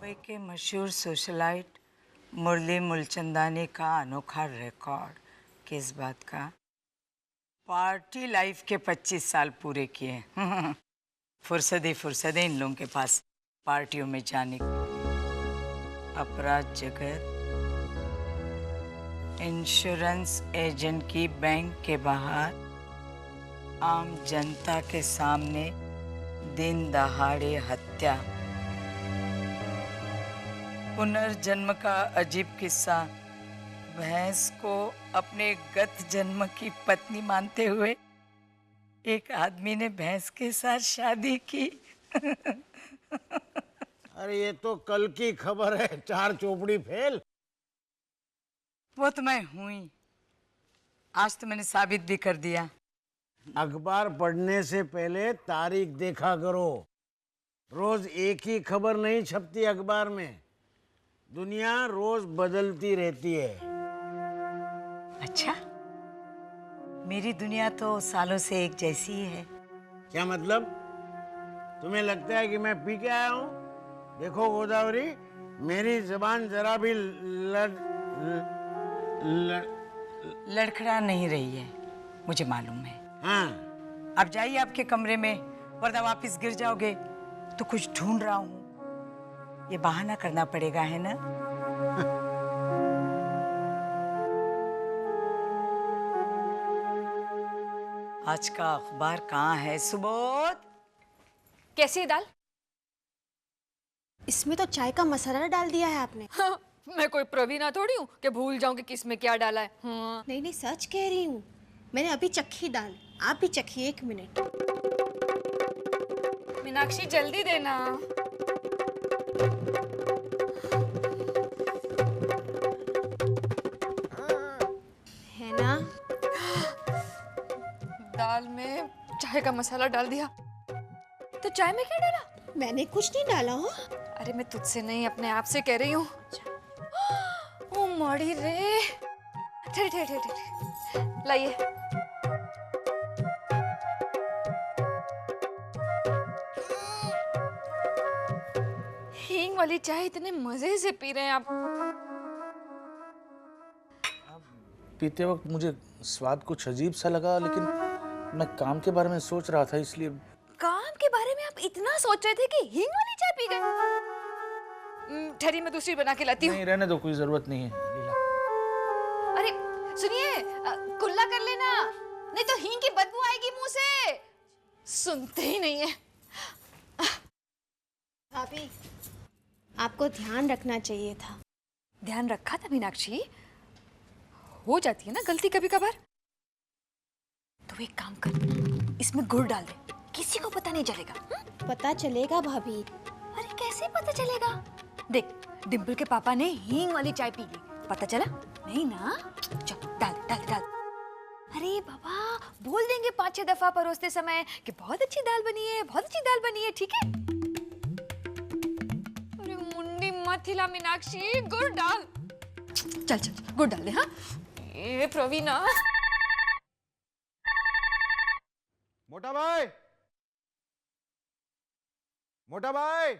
मुंबई के मशहूर सोशलाइट मुरली मूलचंदानी का अनोखा रिकॉर्ड किस बात का? पार्टी लाइफ के 25 साल पूरे किए। फुर्सत ही इन लोगों के पास पार्टियों में जाने की। अपराध जगत, इंश्योरेंस एजेंट की बैंक के बाहर, आम जनता के सामने दिन दहाड़े हत्या, पुनर्जन्म का अजीब किस्सा, भैंस को अपने गत जन्म की पत्नी मानते हुए एक आदमी ने भैंस के साथ शादी की। अरे ये तो कल की खबर है, 4 चौपड़ी फेल। वो तो मैं हूं ही, आज तो मैंने साबित भी कर दिया। अखबार पढ़ने से पहले तारीख देखा करो। रोज एक ही खबर नहीं छपती अखबार में, दुनिया रोज बदलती रहती है। अच्छा, मेरी दुनिया तो सालों से एक जैसी ही है। क्या मतलब? तुम्हें लगता है कि मैं पी के आया हूँ? देखो गोदावरी, मेरी जबान जरा भी लड़खड़ा नहीं रही है, मुझे मालूम है। हाँ, अब जाइए आपके कमरे में, वरना वापस गिर जाओगे। तो कुछ ढूंढ रहा हूँ, ये बहाना करना पड़ेगा, है ना? आज का अखबार कहाँ है सुबोध? कैसी है दाल? इसमें तो चाय का मसाला डाल दिया है आपने। हाँ, मैं कोई प्रवीणा थोड़ी हूँ कि भूल जाऊं कि किस में क्या डाला है। हाँ। नहीं नहीं, सच कह रही हूँ, मैंने अभी चखी दाल, आप भी चखिए 1 मिनट। मीनाक्षी जल्दी देना। है ना? दाल में चाय का मसाला डाल दिया, तो चाय में क्या डाला? मैंने कुछ नहीं डाला हो। अरे मैं तुझसे नहीं, अपने आप से कह रही हूँ। ओ मड़ी रे, ठहरे ठहरे ठहरे ठहरे, लाइए। हींग वाली चाय इतने मजे से पी रहे हैं आप। पीते वक्त मुझे स्वाद कुछ अजीब सा लगा, लेकिन मैं काम के बारे में सोच रहा था, इसलिए। काम के बारे में आप इतना सोच रहे थे कि हींग वाली चाय पी गए? ठहरी, मैं दूसरी बना के लाती हूँ। नहीं, रहने दो, कोई जरूरत नहीं है लीला। अरे सुनिए, कुल्ला कर लेना, नहीं तो हींग की बदबू आएगी मुंह से। सुनते ही नहीं है। भाभी, आपको ध्यान रखना चाहिए था। ध्यान रखा था मीनाक्षी, हो जाती है ना गलती कभी कभार। तो एक काम कर, इसमें गुड़ डाल दे, किसी को पता नहीं चलेगा। पता चलेगा भाभी। अरे कैसे पता चलेगा? देख, डिम्पल के पापा ने हींग वाली चाय पी ली, पता चला नहीं ना? चलो डाल डाल डाल। अरे बाबा, बोल देंगे 5-6 दफा परोसते समय कि बहुत अच्छी दाल बनी है, बहुत अच्छी दाल बनी है, ठीक है? अरे मुंडी मत हिला मीनाक्षी, गुड़ डाल। चल चल गुड़ डाल दे। हाँ ए प्रवीणा। मोटा भाई, मोटा भाई,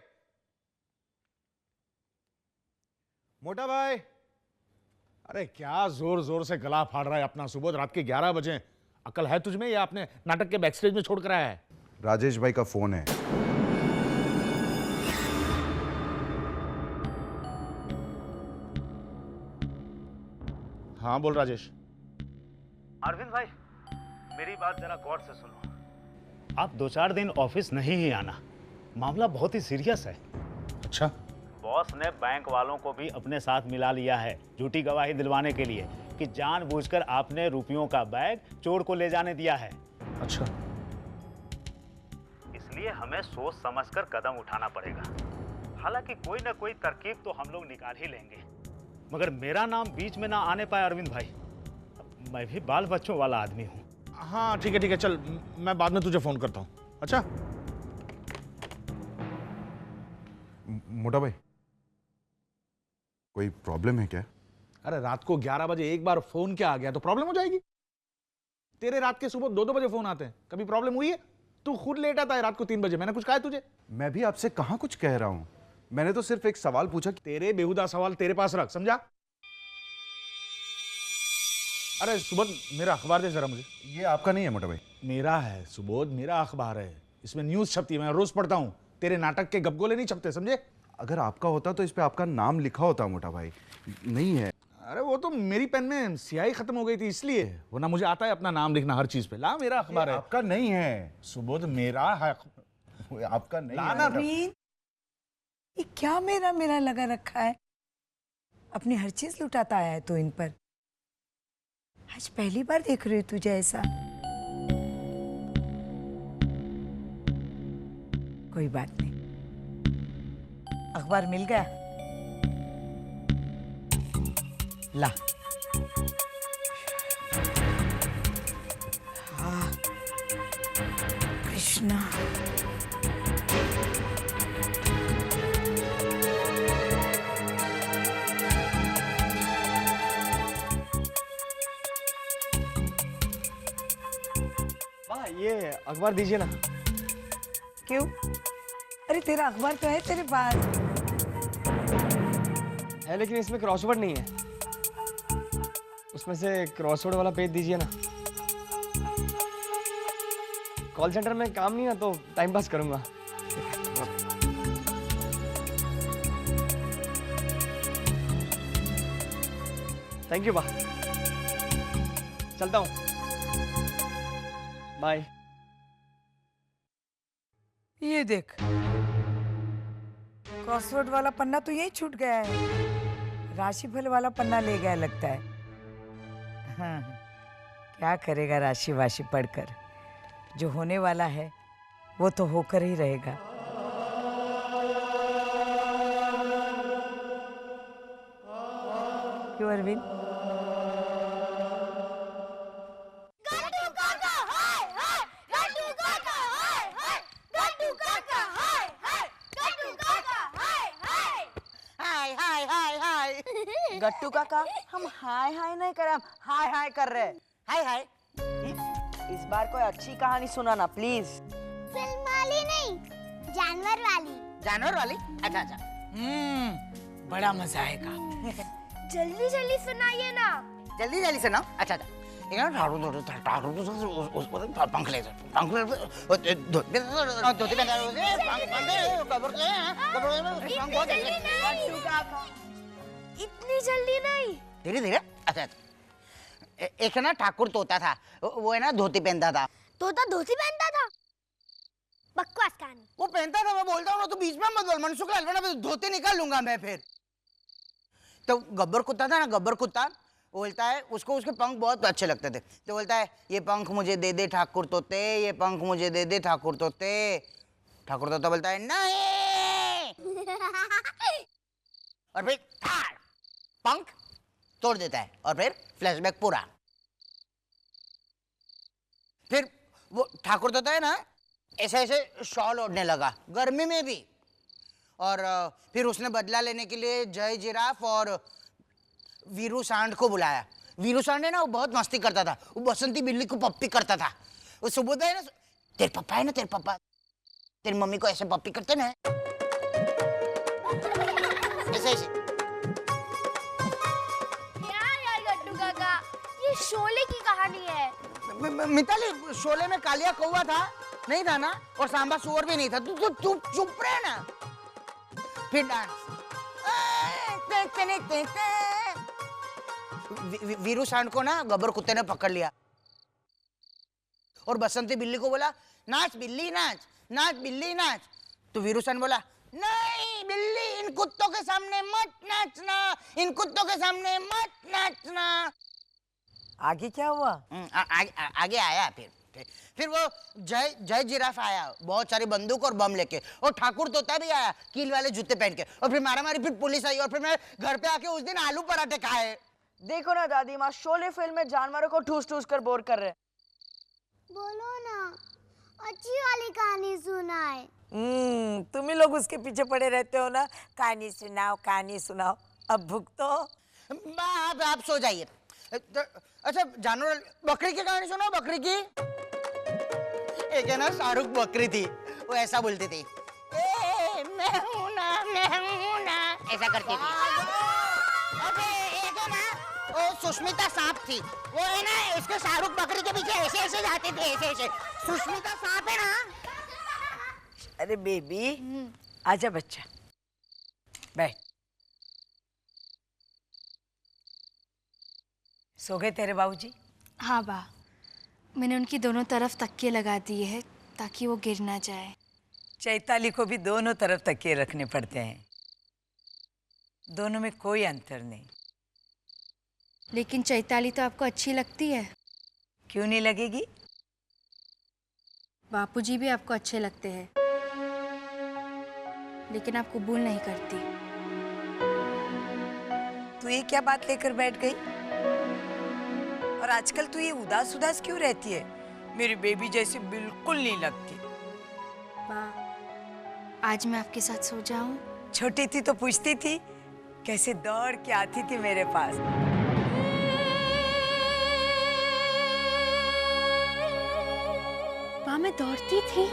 मोटा भाई। अरे क्या जोर जोर से गला फाड़ रहा है अपना सुबोध? रात के 11 बजे। अकल है तुझमें या आपने नाटक के बैकस्टेज में छोड़ कर आया है? राजेश भाई का फोन है। हाँ बोल राजेश। अरविंद भाई, मेरी बात जरा गौर से सुनो। आप 2-4 दिन ऑफिस नहीं ही आना, मामला बहुत ही सीरियस है। अच्छा। बॉस ने बैंक वालों को भी अपने साथ मिला लिया है, झूठी गवाही दिलवाने के लिए कि जानबूझकर आपने रुपयों का बैग चोर को ले जाने दिया है। अच्छा। इसलिए हमें सोच समझकर कदम उठाना पड़ेगा। हालांकि कोई ना कोई तरकीब तो हम लोग निकाल ही लेंगे, मगर मेरा नाम बीच में ना आने पाए अरविंद भाई। मैं भी बाल बच्चों वाला आदमी हूँ। हाँ ठीक है, चल मैं बाद में तुझे फोन करता हूँ। अच्छा। मोटा भाई, कोई प्रॉब्लम है क्या? अरे रात को 11 बजे एक बार फोन क्या आ गया तो प्रॉब्लम हो जाएगी? तेरे रात के सुबह 2-2 बजे फोन आते हैं, कभी प्रॉब्लम हुई है? तू खुद लेट आता है रात को 3 बजे, मैंने कुछ कहा है तुझे? मैं भी आपसे कहाँ कुछ कह रहा हूँ। मैंने तो सिर्फ एक सवाल पूछा कि तेरे बेहुदा सवाल तेरे पास रख, समझा? अरे सुबोध, मेरा अखबार दे जरा मुझे। ये आपका नहीं है मोटा भाई। मेरा है सुबोध, मेरा अखबार है। इसमें न्यूज छपती है, मैं रोज पढ़ता हूँ। तेरे नाटक के गपगोले नहीं छपते, समझे? अगर आपका होता तो इस पे आपका नाम लिखा होता मोटा भाई। नहीं है। अरे वो तो मेरी पेन में स्याही खत्म हो गई थी इसलिए, वरना मुझे आता है अपना नाम लिखना हर चीज पे। ला, मेरा अखबार है। आपका नहीं है सुबोध, मेरा है। आपका नहीं ला है ना। अरविंद, ये क्या मेरा मेरा लगा रखा है? अपनी हर चीज लुटाता आया है तो इन पर। आज पहली बार देख रही हूँ तुझे ऐसा। कोई बात नहीं, अखबार मिल गया। ला। हाँ, कृष्णा। वाह, ये अखबार दीजिए ना। क्यों? अरे तेरा अखबार तो है तेरे पास। है लेकिन इसमें क्रॉसवर्ड नहीं है। उसमें से क्रॉसवर्ड वाला पेज दीजिए ना। कॉल सेंटर में काम नहीं है तो टाइम पास करूंगा। थैंक यू बा, चलता हूँ, बाय। ये देख, क्रॉसवर्ड वाला पन्ना तो यही छूट गया है। राशिफल वाला पन्ना ले गया लगता है। हाँ, क्या करेगा राशि वाशी पढ़कर? जो होने वाला है वो तो होकर ही रहेगा। क्यों अरविंद? गट्टू काका, हम हाय हाय नहीं कर रहे, हम हाय हाय कर रहे हैं। हाय हाय। इस बार कोई अच्छी कहानी सुनाना प्लीज। फिल्म वाली नहीं, जानवर वाली। जानवर वाली? अच्छा अच्छा। बड़ा मजा आएगा। जल्दी जल्दी सुनाइए ना। जल्दी जल्दी सुनाओ। अच्छा अच्छा। एक ना पंख ले इतनी जल्दी नहीं। धीरे धीरे। अच्छा अच्छा। एक ना ठाकुर तोता था, वो है ना धोती पहनता था। तोता धोती पहनता था? बकवास कहानी। वो पहनता था, मैं बोलता हूँ ना, तो बीच में मत बोल। मनसुख लाल वरना धोती निकाल लूंगा मैं फिर। तो गब्बर कुत्ता था ना, गब्बर कुत्ता, बोलता है उसको उसके पंख बहुत अच्छे लगते थे, तो बोलता है ये पंख मुझे दे दे ठाकुर तोते, ये पंख मुझे दे दे ठाकुर तोते। ठाकुर तोता बोलता है नहीं, और फिर पंख तोड़ देता है, और फिर फ्लैशबैक पूरा। फिर वो ठाकुर तोता है ना, ऐसे ऐसे शॉल ओढ़ने लगा गर्मी में भी, और फिर उसने बदला लेने के लिए जय जिराफ और वीरू सांड को बुलाया। वीरू सांड है ना, वो बहुत मस्ती करता था, वो बसंती बिल्ली को पप्पी करता था। वो सुबोध है ना, तेरे पापा है ना, तेरे पापा तेरी मम्मी को ऐसे पप्पी करते ना, ऐसे ऐसे। यार गट्टू काका, ये शोले की कहानी है। मिताली, शोले में कालिया कौवा था नहीं था ना, और सांबा सुअर भी नहीं था। तू चुप रहे ना। फिर डांस। वीरू सांड को ना गब्बर कुत्ते ने पकड़ लिया, और बसंती बिल्ली को बोला नाच बिल्ली नाच, नाच बिल्ली नाच। तो वीरू सांड बोला नहीं बिल्ली, इन कुत्तों के सामने मत नाचना, इन कुत्तों के सामने मत नाचना। आगे क्या हुआ? आगे आया फिर वो जय जिराफ आया, बहुत सारी बंदूक और बम लेके, और ठाकुर तोता भी आया कील वाले जूते पहन के, और फिर मारा मारी, फिर पुलिस आई, और फिर मैं घर पे आके उस दिन आलू पराठे खाए। देखो ना दादी माँ, शोले फिल्म में जानवरों को ठूस ठूस कर बोर कर रहे। बोलो ना, अच्छी वाली कहानी सुनाए। तुम ही लोग उसके पीछे पड़े रहते हो ना, कहानी सुनाओ कहानी सुनाओ। अब भुगतो। आप सो जाइए। अच्छा जानवर, बकरी की कहानी सुनो। बकरी की एक है ना, शाहरुख बकरी थी, वो ऐसा बोलती थी, ए मैं हूं ना हूँ ना, ऐसा करती थी। अबे एक है ना, वो सुष्मिता सांप थी, वो है ना उसके शाहरुख बकरी के पीछे ऐसे ऐसे जाते थे, ऐसे ऐसे। सुष्मिता सांप है ना। अरे बेबी, आजा बच्चा, बैठ। सो गए तेरे बाबूजी? हाँ बा, मैंने उनकी दोनों तरफ तकिए लगा दिए हैं ताकि वो गिर ना जाए। चैताली को भी दोनों तरफ तकिए रखने पड़ते हैं, दोनों में कोई अंतर नहीं। लेकिन चैताली तो आपको अच्छी लगती है। क्यों नहीं लगेगी? बापूजी भी आपको अच्छे लगते हैं, लेकिन आप कबूल नहीं करती। तू ये क्या बात लेकर बैठ गई? और आजकल तू ये उदास उदास क्यों रहती है? मेरी बेबी जैसी बिल्कुल नहीं लगती। बा, आज मैं आपके साथ सो जाऊं? छोटी थी तो पूछती थी, कैसे दौड़ के आती थी मेरे पास। बा, मैं दौड़ती थी।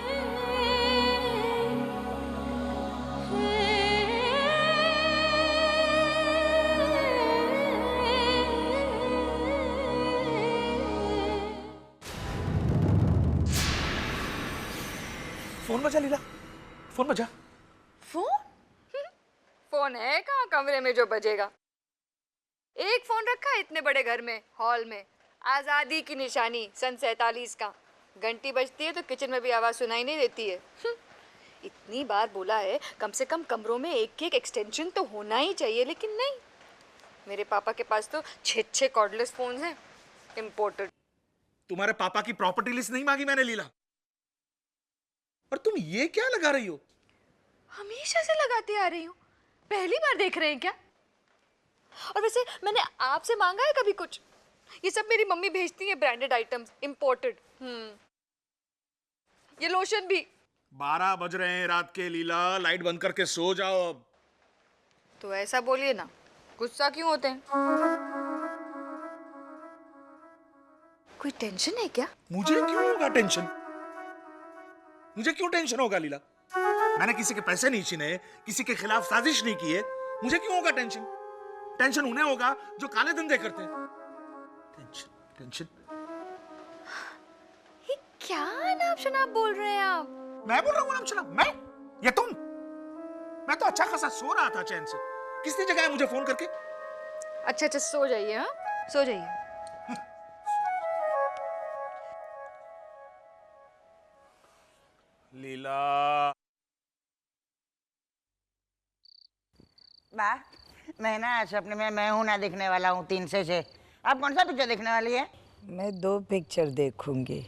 फोन बजा लीला, फोन बजा। फोन है कहाँ कमरे में जो बजेगा? एक फोन रखा है इतने बड़े घर में, हॉल में। आजादी की निशानी सन 47 का। घंटी बजती है तो किचन में भी आवाज सुनाई नहीं देती है। इतनी बार बोला है कम से कम कमरों में एक एक एक्सटेंशन तो होना ही चाहिए, लेकिन नहीं। मेरे पापा के पास तो 6 कॉर्डलेस फोन्स हैं, इम्पोर्टेड। तुम्हारे पापा की प्रॉपर्टी लिस्ट नहीं मांगी मैंने लीला। और तुम ये क्या लगा रही हो? हमेशा से लगाती आ रही हूँ, पहली बार देख रहे हैं क्या? और वैसे मैंने आपसे मांगा है कभी कुछ? ये सब मेरी मम्मी भेजती है, ब्रांडेड आइटम्स, इम्पोर्टेड। ये लोशन भी। 12 बज रहे हैं रात के लीला, लाइट बंद करके सो जाओ अब। तो ऐसा बोलिए ना, गुस्सा क्यों होते हैं? कोई टेंशन है क्या? मुझे क्यों होगा टेंशन? मुझे क्यों टेंशन होगा लीला? मैंने किसी के पैसे नहीं छीने, किसी के खिलाफ साजिश नहीं की है। मुझे क्यों होगा टेंशन? टेंशन उन्हें होगा जो काले धंधे करते हैं। Tension tension. ये क्या नाप शनाप बोल रहे हैं आप? मैं बोल रहा हूँ नाम शनाप? मैं? या तुम? मैं तो अच्छा खासा सो रहा था चैन से। किसने जगाया मुझे फोन करके? अच्छा अच्छा, सो जाइए। हाँ, सो जाइए। लीला। बा, मैं ना सपने में मैं हूं ना देखने वाला हूँ 3 से 6। आप कौन सा पिक्चर देखने वाली है? मैं 2 पिक्चर देखूंगी।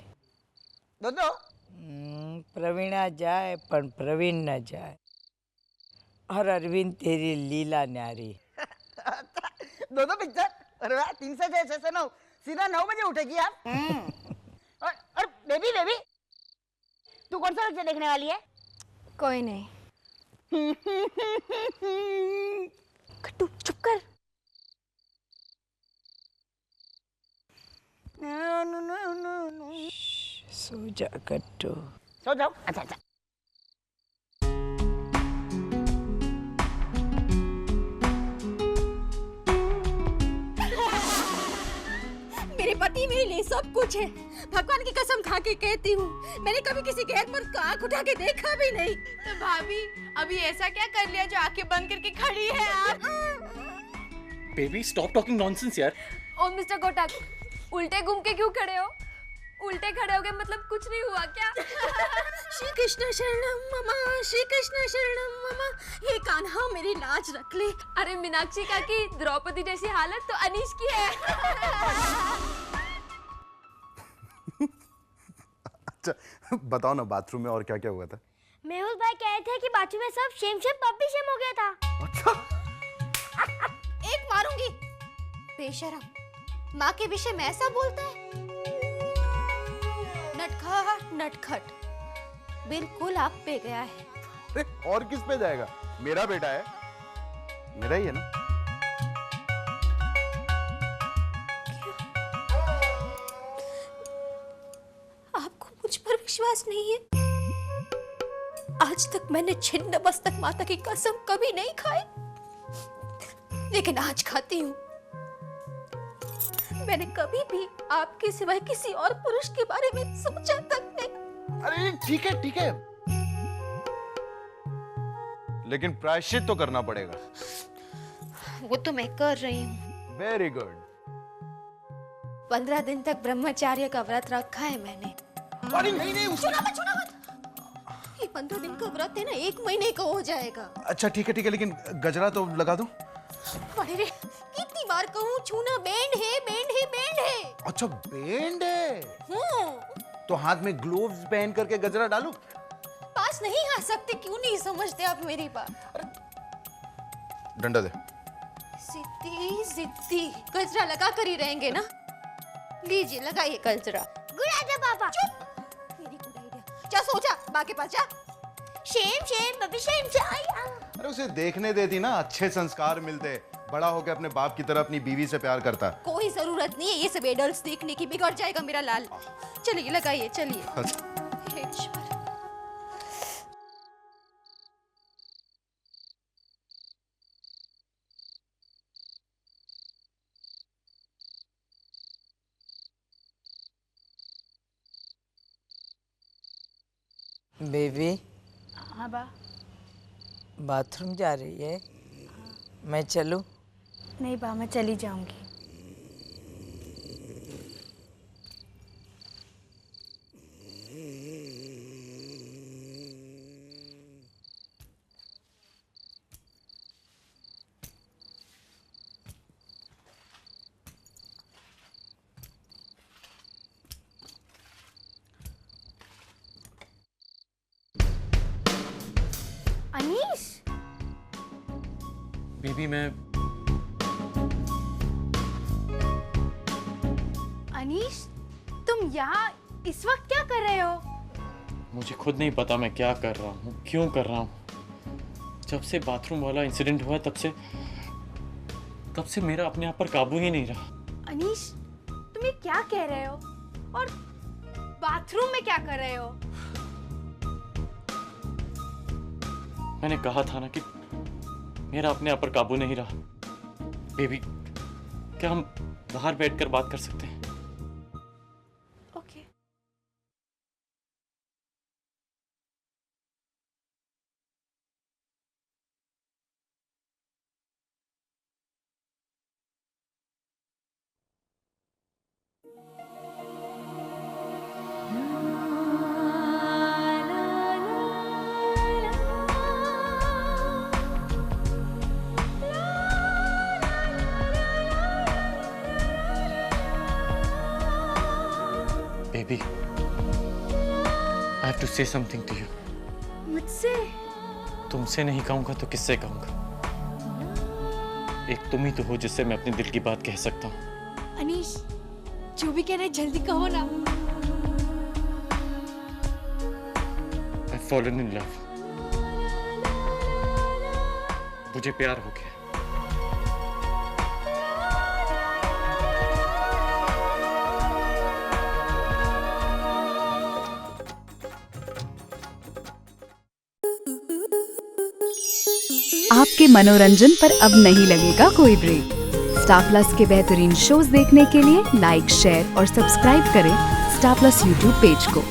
दो? प्रवीणा जाए पर प्रवीण न जाए, और अरविंद तेरी लीला न्यारी। दो पिक्चर? अरे वाह, 3 से 6, 6 से 9, सीधा 9 बजे उठेगी आप। और बेबी तू कौन सा पिक्चर देखने वाली है? कोई नहीं। कट्टू चुप कर। सो जा कट्टू। सो जाओ। अच्छा। मेरे पति मेरे लिए सब कुछ है। भगवान की कसम खा के कहती हूँ, मैंने कभी किसी गैर मर्द को आंख उठा के देखा भी नहीं। तो भाभी, अभी ऐसा क्या कर लिया जो आंखें बंद करके खड़ी है आप? बेबी स्टॉप टॉकिंग नॉनसेंस यार। ओ मिस्टर कोटक, उल्टे घूम के क्यों खड़े हो? उल्टे खड़े हो गए मतलब कुछ नहीं हुआ क्या? श्री कृष्ण शरणम ममा, श्री कृष्ण शरणम ममा। हे कान्हा, मेरी लाज रख ले। अरे मीनाक्षी काकी, द्रौपदी जैसी हालत तो अनीश की है। अच्छा बताओ ना, बाथरूम में और क्या क्या हुआ था? मेहुल भाई कह रहे थे कि बाथरूम में सब शेम पप्पी शेम हो गया था। अच्छा। एक मारूंगी। बेशरम, माँ के विषय में ऐसा बोलता है। नटखट, बिल्कुल आप पे गया है। अरे और किस पे जाएगा? मेरा बेटा है, मेरा ही है ना। आपको मुझ पर विश्वास नहीं है? आज तक मैंने छिन्न मस्तक माता की कसम कभी नहीं खाई, लेकिन आज खाती हूँ। मैंने कभी भी आपके सिवाय किसी और पुरुष के बारे में सोचा तक नहीं। अरे ठीक है, लेकिन प्रायश्चित तो करना पड़ेगा। वो तो मैं कर रही हूँ। Very good. 15 दिन तक ब्रह्मचार्य का व्रत रखा है मैंने। अरे नहीं, सुना मत। ये 15 दिन का व्रत है ना, 1 महीने का हो जाएगा। अच्छा ठीक है, लेकिन गजरा तो लगा दो। अरे रे, कितनी बार कहूँ, छूना बैंड है। अच्छा बैंड है। तो हाथ में ग्लोव्स पहन करके गजरा डालो। पास नहीं आ सकते, क्यों नहीं समझते आप मेरी बात? डंडा दे। जिद्दी गजरा लगा कर ही रहेंगे ना। लीजिए लगाइए गजरा। गुड आइडिया पापा। चुप, मेरी गुड आइडिया। जा सो जा, माँ के पास जा। शेम बबी शेम। अरे उसे देखने देती ना, अच्छे संस्कार मिलते। बड़ा होकर अपने बाप की तरह अपनी बीवी से प्यार करता। कोई जरूरत नहीं है ये सब एडल्ट्स देखने की, बिगड़ जाएगा मेरा लाल। चलिए लगाइए, चलिए। हे ईश्वर। बेबी, हाँ बा। बाथरूम जा रही है? मैं चलूं? नहीं बा, मैं चली जाऊंगी। अनीश, बेबी मैं अनीश, तुम यहाँ इस वक्त क्या कर रहे हो? मुझे खुद नहीं पता मैं क्या कर रहा हूँ, क्यों कर रहा हूँ। जब से बाथरूम वाला इंसिडेंट हुआ तब से मेरा अपने आप पर काबू ही नहीं रहा। अनीश, तुम ये क्या कह रहे हो? और बाथरूम में क्या कर रहे हो? मैंने कहा था ना कि मेरा अपने आप पर काबू नहीं रहा। बेबी, क्या हम बाहर बैठकर बात कर सकते हैं? Okay. Baby, I have to say something to you. मुझसे? तुमसे नहीं कहूंगा तो किससे कहूंगा? एक तुम ही तो हो जिससे मैं अपने दिल की बात कह सकता हूँ। अनीश, जो भी कह रहे जल्दी कहो ना। I've fallen in love. मुझे प्यार हो गया। आपके मनोरंजन पर अब नहीं लगेगा कोई ब्रेक। स्टार प्लस के बेहतरीन शोज देखने के लिए लाइक, शेयर और सब्सक्राइब करें स्टार प्लस यूट्यूब पेज को।